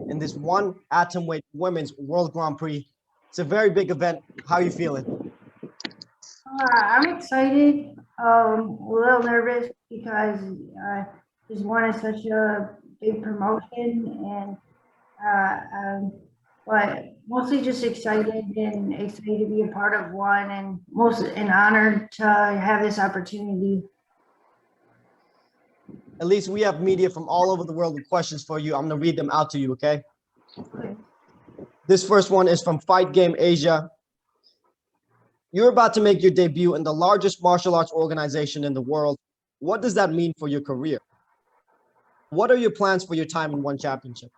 in this one atomweight women's World Grand Prix. It's a very big event. How are you feeling? I'm excited, a little nervous because just wanted such a big promotion, and but mostly just excited to be a part of one, and honored to have this opportunity. Alyse, we have media from all over the world with questions for you. I'm going to read them out to you, okay? Okay. This first one is from Fight Game Asia. You're about to make your debut in the largest martial arts organization in the world. What does that mean for your career? What are your plans for your time in one championship?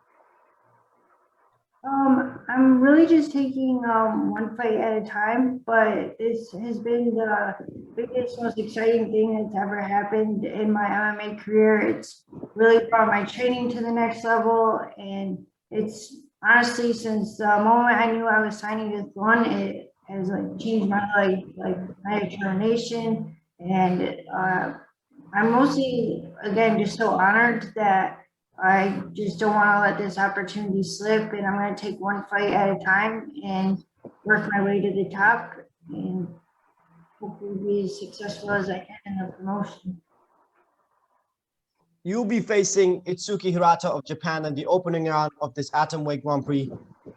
I'm really just taking one fight at a time, but this has been the biggest, most exciting thing that's ever happened in my MMA career. It's really brought my training to the next level, and it's honestly, since the moment I knew I was signing this one, it has like changed my life, like my determination, and I'm mostly, again, just so honored that I just don't want to let this opportunity slip, and I'm going to take one fight at a time and work my way to the top and hopefully be as successful as I can in the promotion. You'll be facing Ituki Hirata of Japan in the opening round of this Atomweight Grand Prix.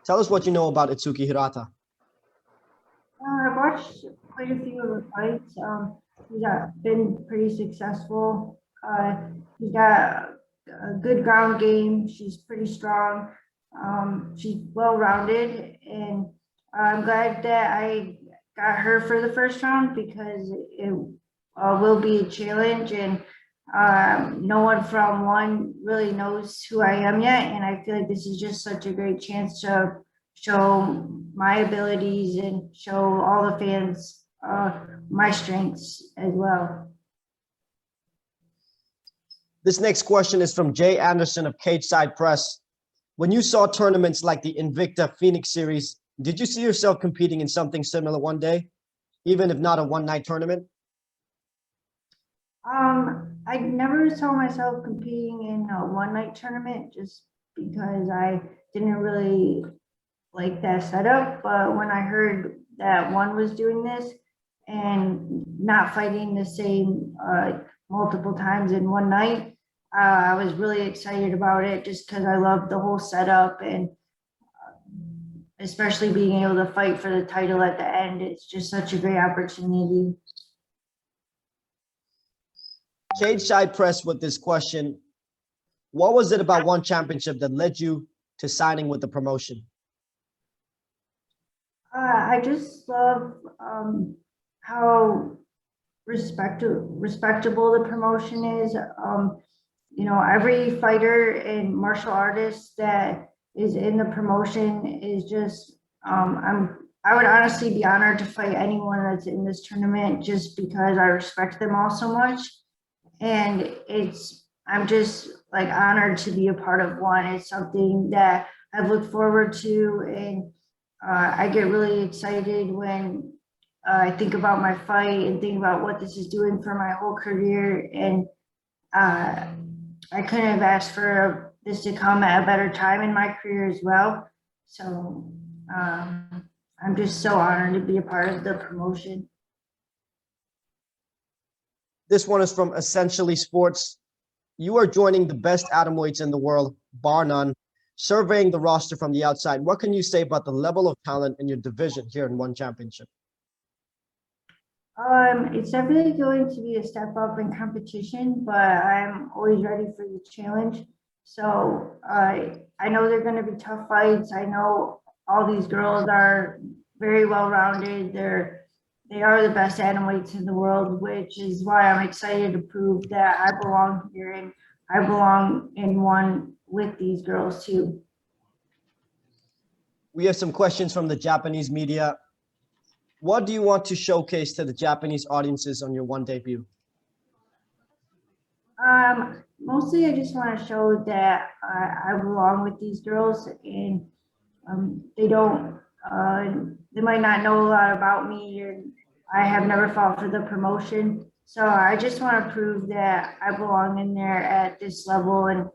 Tell us what you know about Ituki Hirata. I've watched quite a few of the fights. He's been pretty successful. He's got a good ground game. She's pretty strong. She's well-rounded, and I'm glad that I got her for the first round because it will be a challenge, and no one from one really knows who I am yet, and I feel like this is just such a great chance to show my abilities and show all the fans my strengths as well. This next question is from Jay Anderson of Cage Side Press. When you saw tournaments like the Invicta Phoenix series, did you see yourself competing in something similar one day, even if not a one-night tournament? I never saw myself competing in a one-night tournament just because I didn't really like that setup. But when I heard that one was doing this and not fighting the same multiple times in one night, I was really excited about it just because I love the whole setup, and especially being able to fight for the title at the end. It's just such a great opportunity. Cage Side Press with this question. What was it about one championship that led you to signing with the promotion? I just love how respectable the promotion is. You know, every fighter and martial artist that is in the promotion is just, I would honestly be honored to fight anyone that's in this tournament just because I respect them all so much. And I'm just like honored to be a part of one. It's something that I've looked forward to, and I get really excited when I think about my fight and think about what this is doing for my whole career. And I couldn't have asked for this to come at a better time in my career as well. So I'm just so honored to be a part of the promotion. This one is from Essentially Sports. You are joining the best atomweights in the world, bar none. Surveying the roster from the outside, what can you say about the level of talent in your division here in one championship? It's definitely going to be a step up in competition, but I'm always ready for the challenge. So I know they're going to be tough fights. I know all these girls are very well-rounded. They are the best atomweights in the world, which is why I'm excited to prove that I belong here and I belong in one with these girls too. We have some questions from the Japanese media. What do you want to showcase to the Japanese audiences on your one debut? Mostly I just want to show that I belong with these girls, and they might not know a lot about me, and I have never fought for the promotion. So I just want to prove that I belong in there at this level, and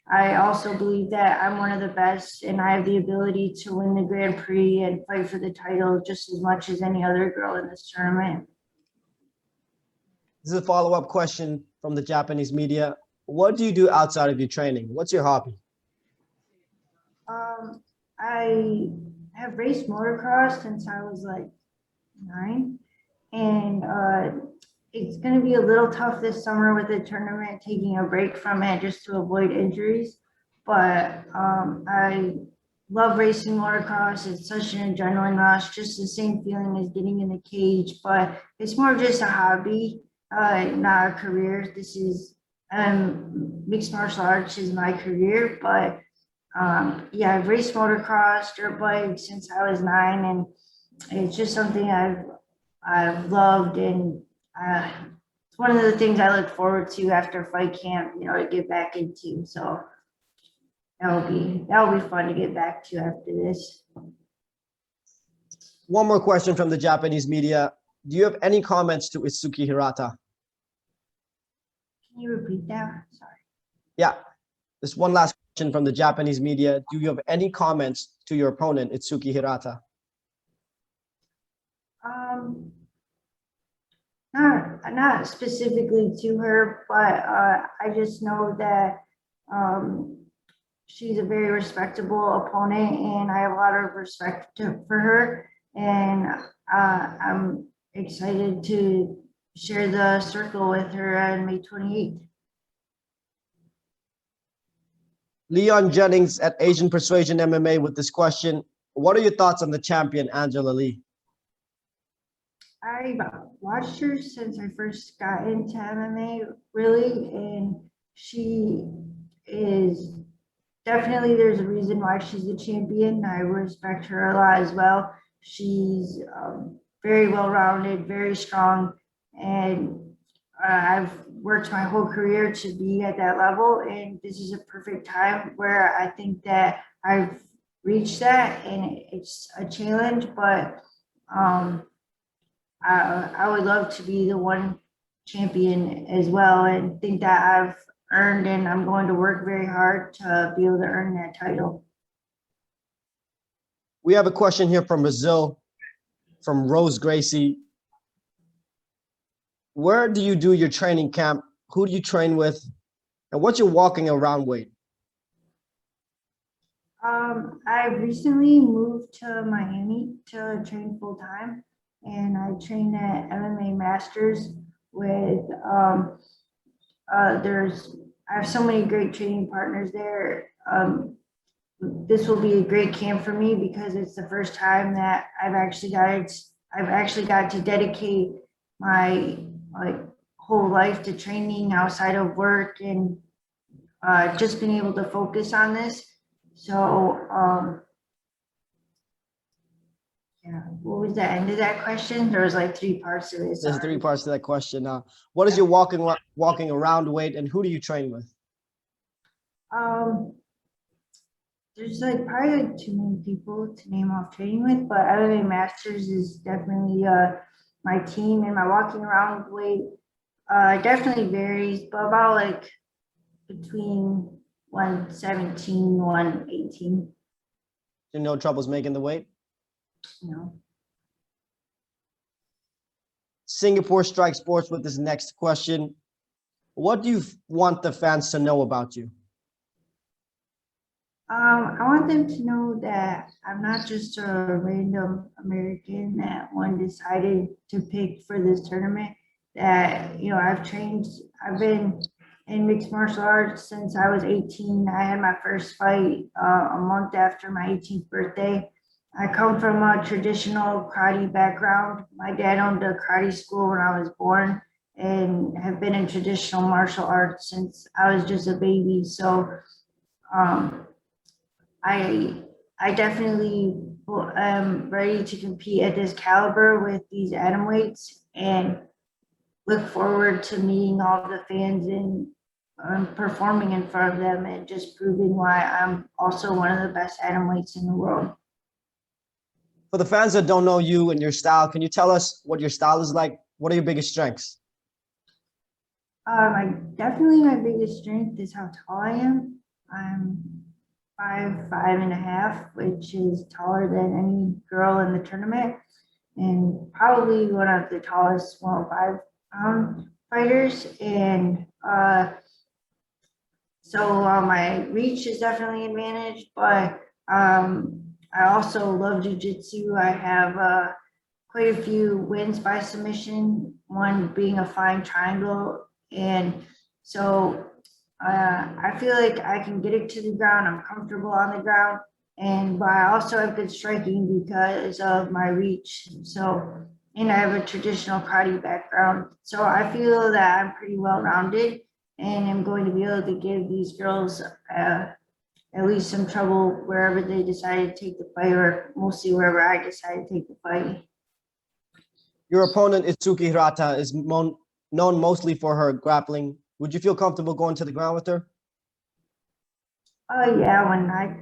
I also believe that I'm one of the best and I have the ability to win the Grand Prix and fight for the title just as much as any other girl in this tournament. This is a follow-up question from the Japanese media. What do you do outside of your training? What's your hobby? I have raced motocross since I was like 9, and it's going to be a little tough this summer with the tournament, taking a break from it just to avoid injuries. But I love racing motocross. It's such an adrenaline rush, just the same feeling as getting in the cage, but it's more just a hobby, not a career. This is mixed martial arts is my career, but yeah, I've raced motocross, dirt bike since I was 9, and it's just something I've loved, and it's one of the things I look forward to after fight camp, you know, to get back into. So that'll be fun to get back to after this. One more question from the Japanese media. Do you have any comments to Ituki Hirata? Can you repeat that? Sorry. Yeah, this one last question from the Japanese media. Do you have any comments to your opponent, Ituki Hirata? Not specifically to her, but I just know that she's a very respectable opponent, and I have a lot of respect for her. And I'm excited to share the circle with her on May 28th. Leon Jennings at Asian Persuasion MMA with this question. What are your thoughts on the champion, Angela Lee? I've watched her since I first got into MMA, really, and she is definitely, there's a reason why she's the champion. I respect her a lot as well. She's very well-rounded, very strong, and I've worked my whole career to be at that level, and this is a perfect time where I think that I've reached that, and it's a challenge, but I would love to be the one champion as well, and think that I've earned, and I'm going to work very hard to be able to earn that title. We have a question here from Brazil, from Rose Gracie. Where do you do your training camp? Who do you train with? And what's your walking around weight? I recently moved to Miami to train full time, and I train at MMA Masters with I have so many great training partners there. This will be a great camp for me because it's the first time that I've actually got to dedicate my whole life to training outside of work, and just been able to focus on this. So yeah, what was the end of that question? There was like 3 parts to it. There's 3 parts to that question. What is your walking around weight, and who do you train with? There's probably too many people to name off training with, but MMA Masters is definitely my team, and my walking around weight definitely varies, but about between 117, 118. No troubles making the weight? No. Singapore Strike Sports with this next question. What do you want the fans to know about you? I want them to know that I'm not just a random American that one decided to pick for this tournament. That, you know, I've been in mixed martial arts since I was 18. I had my first fight a month after my 18th birthday. I come from a traditional karate background. My dad owned a karate school when I was born, and have been in traditional martial arts since I was just a baby. So I definitely am ready to compete at this caliber with these atom weights, and look forward to meeting all the fans and performing in front of them, and just proving why I'm also one of the best atom weights in the world. For the fans that don't know you and your style, can you tell us what your style is like? What are your biggest strengths? Definitely my biggest strength is how tall I am. I'm 5'5.5", which is taller than any girl in the tournament, and probably one of the tallest 105 fighters. And so my reach is definitely an advantage, but I also love jujitsu. I have quite a few wins by submission, one being a flying triangle. And so I feel like I can get it to the ground. I'm comfortable on the ground. And but I also have good striking because of my reach. So, and I have a traditional karate background. So I feel that I'm pretty well rounded and I'm going to be able to give these girls at least some trouble wherever they decide to take the fight, or mostly wherever I decide to take the fight. Your opponent, Ituki Hirata, is known mostly for her grappling. Would you feel comfortable going to the ground with her? Oh yeah,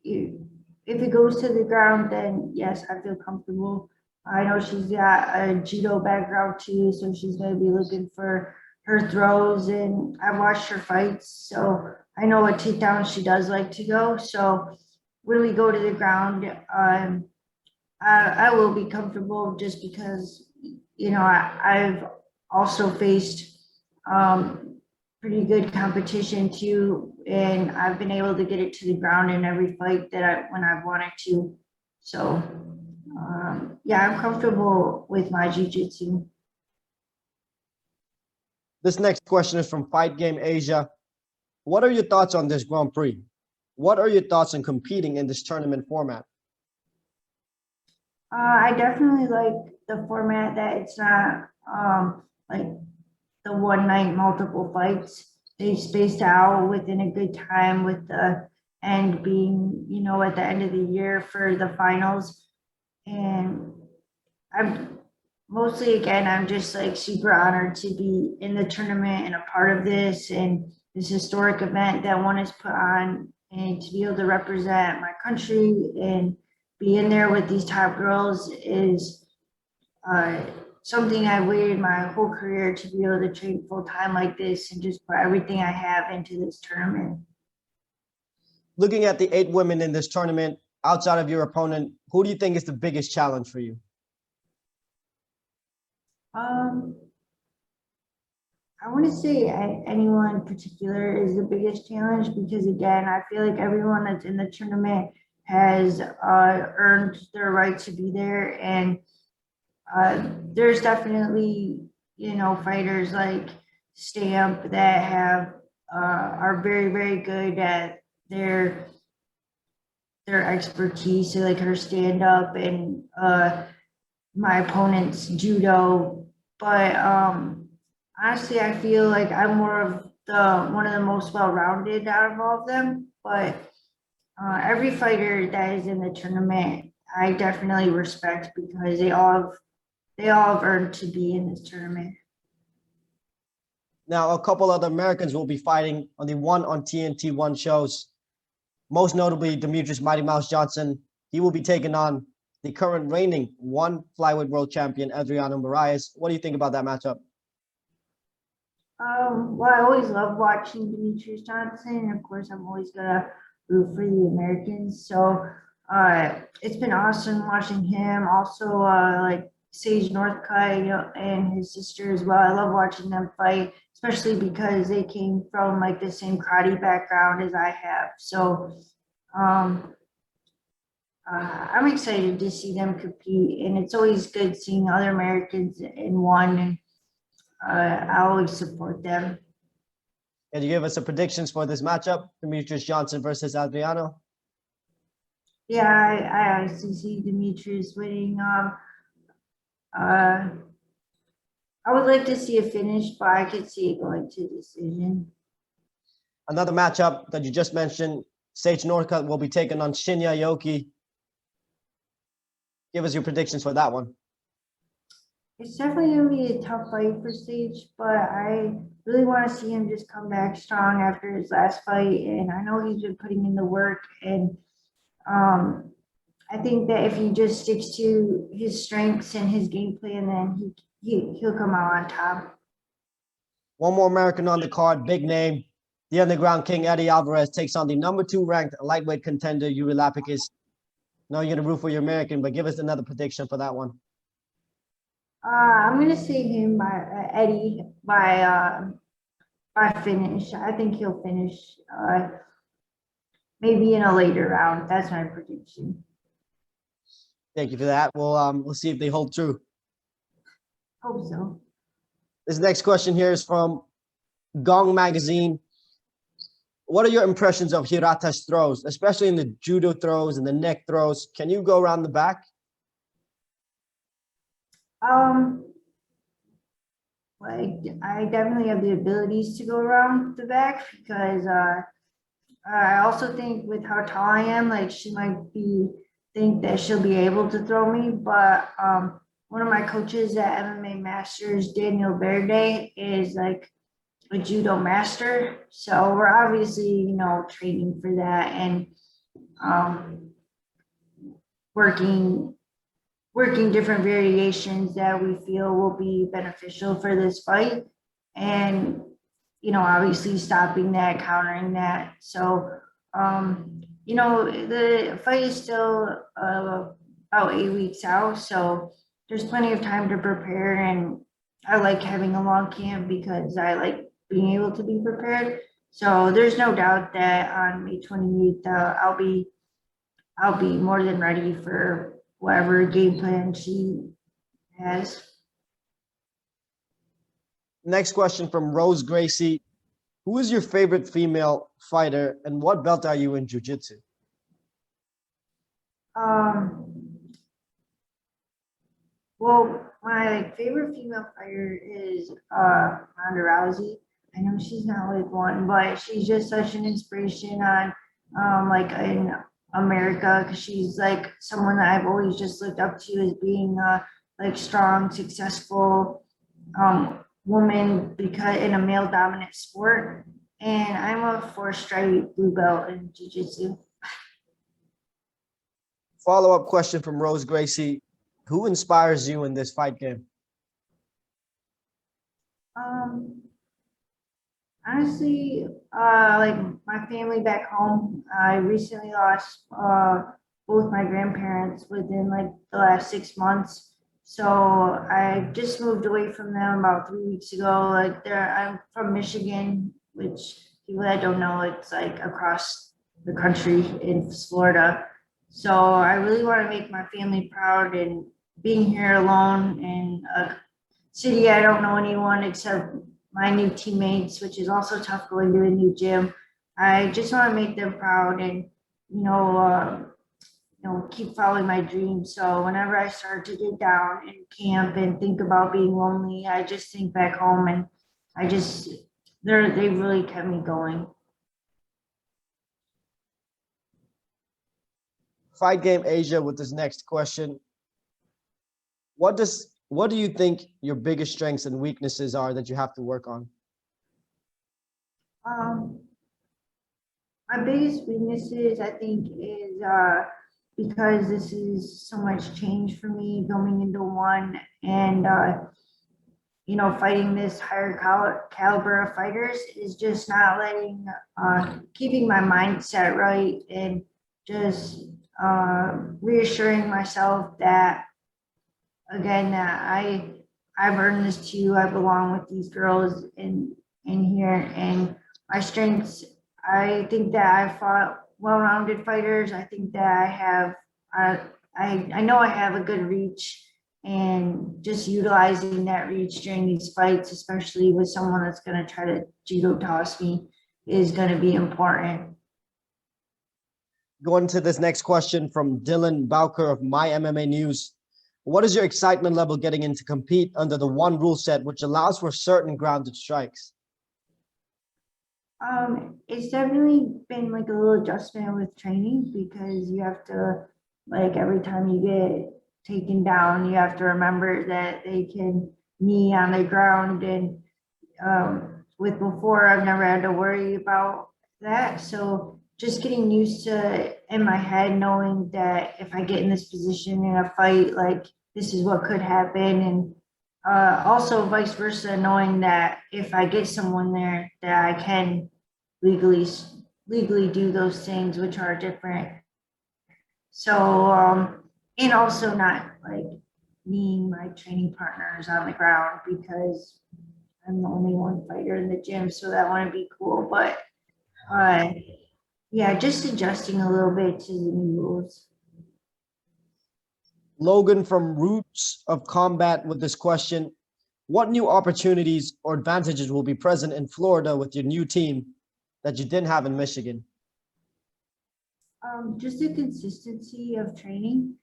if it goes to the ground, then yes, I feel comfortable. I know she's got a judo background too, so she's going to be looking for her throws, and I've watched her fights, so I know what takedowns she does like to go. So when we go to the ground, I will be comfortable just because, I've also faced pretty good competition too, and I've been able to get it to the ground in every fight when I've wanted to. So yeah, I'm comfortable with my jiu-jitsu. This next question is from Fight Game Asia. What are your thoughts on this Grand Prix? What are your thoughts on competing in this tournament format? I definitely like the format that it's not like the one night multiple fights. They spaced out within a good time, with the end being, at the end of the year for the finals. And I'm mostly, again, I'm just like super honored to be in the tournament and a part of this and this historic event that one is put on, and to be able to represent my country and be in there with these top girls is something I waited my whole career to be able to train full time like this and just put everything I have into this tournament. Looking at the 8 women in this tournament, outside of your opponent, who do you think is the biggest challenge for you? I want to say anyone in particular is the biggest challenge, because again, I feel like everyone that's in the tournament has earned their right to be there, and there's definitely, fighters like Stamp that are very, very good at their expertise, so like her stand up and my opponent's judo. But honestly, I feel like I'm more of one of the most well-rounded out of all of them. But every fighter that is in the tournament, I definitely respect, because they all have earned to be in this tournament. Now, a couple other Americans will be fighting on the One on TNT One shows. Most notably, Demetrious Mighty Mouse Johnson. He will be taking on the current reigning one flyweight world champion, Adriano Moraes. What do you think about that matchup? Well, I always love watching Demetrious Johnson, and of course, I'm always gonna root for the Americans. So it's been awesome watching him. Also, like Sage Northcutt, and his sister as well. I love watching them fight, especially because they came from like the same karate background as I have. So I'm excited to see them compete, and it's always good seeing other Americans in one. And I always support them. Can you give us some predictions for this matchup, Demetrious Johnson versus Adriano? Yeah, I honestly see Demetrious winning. I would like to see a finish, but I could see it going to decision. Another matchup that you just mentioned, Sage Northcutt will be taking on Shinya Aoki. Give us your predictions for that one. It's definitely going to be a tough fight for Sage, but I really want to see him just come back strong after his last fight. And I know he's been putting in the work, and I think that if he just sticks to his strengths and his game plan, then he'll come out on top. One more American on the card, big name, The underground king, Eddie Alverez, takes on the #2 ranked lightweight contender, Yuri Lapakis. No, you're going to root for your American, but give us another prediction for that one. I'm gonna say him by Eddie by finish. I think he'll finish maybe in a later round. That's my prediction. Thank you for that. We'll see if they hold true. Hope so. This next question here is from Gong Magazine. What are your impressions of Hirata's throws, especially in the judo throws and the neck throws? Can you go around the back? Like I definitely have the abilities to go around the back because I also think with how tall I am, like she might think that she'll be able to throw me. But one of my coaches at MMA Masters, Daniel Verde, is like a judo master. So we're obviously, training for that and working different variations that we feel will be beneficial for this fight. And, obviously stopping that, countering that. So, the fight is still about 8 weeks out. So there's plenty of time to prepare. And I like having a long camp because I like being able to be prepared. So there's no doubt that on May 28th, I'll be more than ready for whatever game plan she has. Next question from Rose Gracie. Who is your favorite female fighter and what belt are you in jiu-jitsu? Well, my favorite female fighter is Ronda Rousey. I know she's not like one, but she's just such an inspiration on like in America because she's like someone that I've always just looked up to as being like strong, successful woman because in a male dominant sport. And I'm a 4-stripe blue belt in jiu-jitsu. Follow-up question from Rose Gracie. Who inspires you in this fight game? Honestly, like my family back home. I recently lost both my grandparents within like the last 6 months. So I just moved away from them about 3 weeks ago. I'm from Michigan, which people that don't know, it's like across the country in Florida. So I really want to make my family proud and being here alone in a city I don't know anyone except my new teammates, which is also tough going to a new gym. I just want to make them proud and, keep following my dreams. So whenever I start to get down in camp and think about being lonely, I just think back home and they really kept me going. Fight Game Asia with this next question. What do you think your biggest strengths and weaknesses are that you have to work on? My biggest weaknesses, I think, is because this is so much change for me going into one and, fighting this higher caliber of fighters is just not keeping my mindset right and just reassuring myself that, again, that I've earned this too. I belong with these girls in here, and my strengths. I think that I fought well-rounded fighters. I think that I know I have a good reach, and just utilizing that reach during these fights, especially with someone that's going to try to judo toss me, is going to be important. Going to this next question from Dylan Bowker of My MMA News. What is your excitement level getting in to compete under the one rule set, which allows for certain grounded strikes? It's definitely been like a little adjustment with training because you have to, like, every time you get taken down, you have to remember that they can knee on the ground. And with before, I've never had to worry about that. So just getting used to in my head, knowing that if I get in this position in a fight, like this is what could happen. And also vice versa, knowing that if I get someone there that I can legally legally do those things, which are different. So, and also not like meeting my training partners on the ground because I'm the only one fighter in the gym, so that wouldn't be cool. But yeah, just adjusting a little bit to the new rules. Logan from Roots of Combat with this question. What new opportunities or advantages will be present in Florida with your new team that you didn't have in Michigan? Just the consistency of training.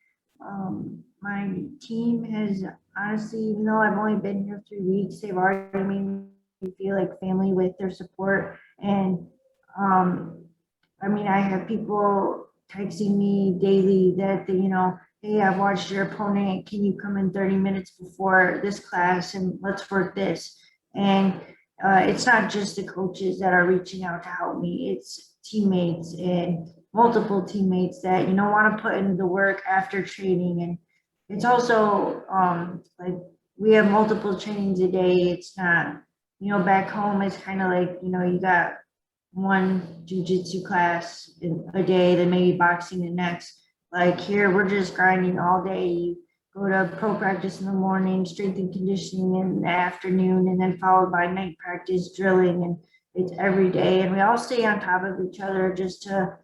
My team has honestly, even though I've only been here 3 weeks, they've already made me feel like family with their support. And I mean, I have people texting me daily that they, hey, I've watched your opponent. Can you come in 30 minutes before this class and let's work this? And it's not just the coaches that are reaching out to help me. It's teammates and multiple teammates that, want to put in the work after training. And it's also like we have multiple trainings a day. It's not, back home, it's kind of like, you got one jujitsu class in a day, then maybe boxing the next. Like here, we're just grinding all day. You go to pro practice in the morning, strength and conditioning in the afternoon, and then followed by night practice, drilling, and it's every day. And we all stay on top of each other just to,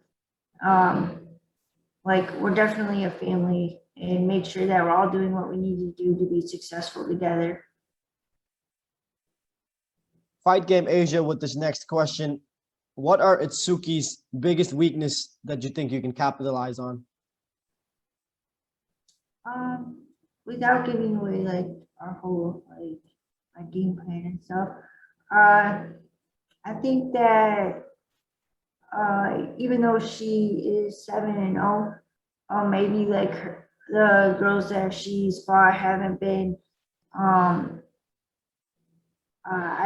like, we're definitely a family and make sure that we're all doing what we need to do to be successful together. Fight Game Asia with this next question. What are Atsuki's biggest weakness that you think you can capitalize on? Without giving away like our whole like game plan and stuff, I think that even though she is 7-0, maybe like the girls that she's fought haven't been. I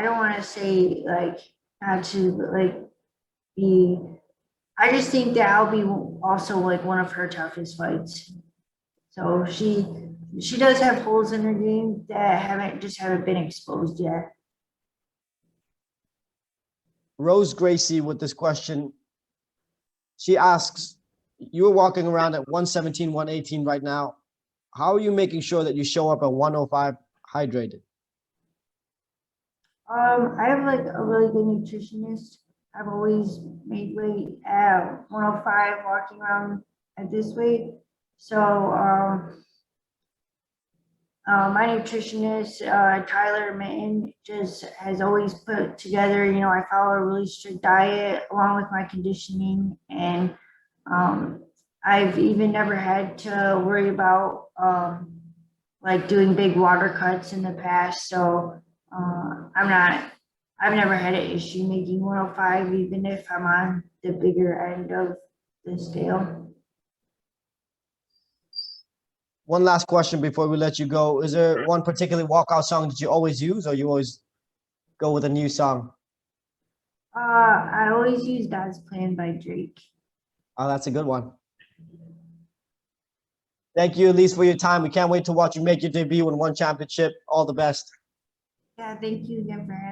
don't want to say like not to like be. I just think that I'll be also like one of her toughest fights. So she does have holes in her game that haven't been exposed yet. Rose Gracie with this question. She asks, you're walking around at 117, 118 right now. How are you making sure that you show up at 105 hydrated? I have like a really good nutritionist. I've always made weight at 105 walking around at this weight. So my nutritionist, Tyler Mitten, just has always put together, I follow a really strict diet along with my conditioning. And I've even never had to worry about like doing big water cuts in the past. So I've never had an issue making 105, even if I'm on the bigger end of the scale. One last question before we let you go. Is there one particular walkout song that you always use, or you always go with a new song? I always use God's Plan by Drake. Oh, that's a good one. Thank you, Alyse, for your time. We can't wait to watch you make your debut in one championship. All the best. Yeah, thank you again for having me.